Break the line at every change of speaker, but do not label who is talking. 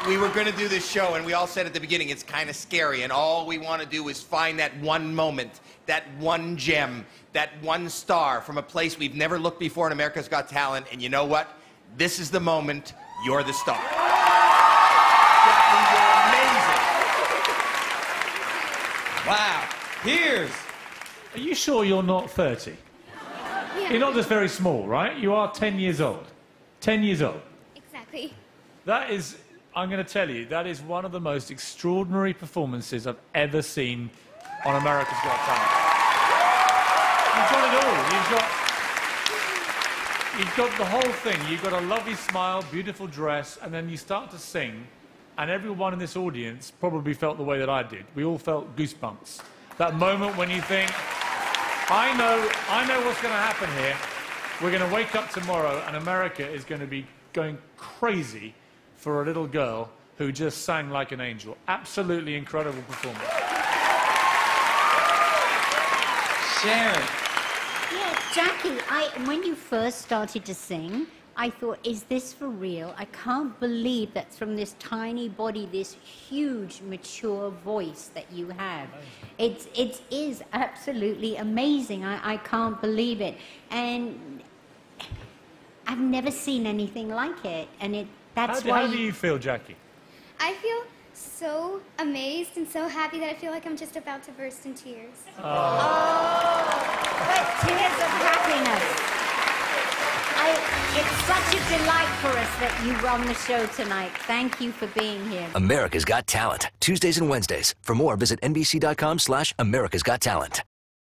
we were going to do this show, and we all said at the beginning it's kind of scary, and all we want to do is find that one moment, that one gem, that one star from a place we've never looked before in America's Got Talent. And you know what? This is the moment. You're the star. Jackie, you're amazing.
Wow. Here's.
Are you sure you're not 30?
Yeah.
You're not just very small, right? You are 10 years old. 10 years old.
Exactly.
That is, I'm going to tell you, that is one of the most extraordinary performances I've ever seen on America's Got Talent. You've got it all. You've got the whole thing. You've got a lovely smile, beautiful dress, and then you start to sing, and everyone in this audience probably felt the way that I did. We all felt goosebumps. That moment when you think, I know what's going to happen here. We're going to wake up tomorrow, and America is going to be going crazy for a little girl who just sang like an angel. Absolutely incredible performance.
Sharon.
Yeah, Jackie, when you first started to sing, I thought, is this for real? I can't believe that from this tiny body, this huge, mature voice that you have. It is absolutely amazing. I can't believe it. And I've never seen anything like it. And that's why...
How do you feel, Jackie?
I feel so amazed and so happy that I feel like I'm just about to burst in tears.
But tears of happiness. It's such a delight for us that you run the show tonight. Thank you for being here.
America's Got Talent. Tuesdays and Wednesdays. For more, visit NBC.com/America's Got Talent.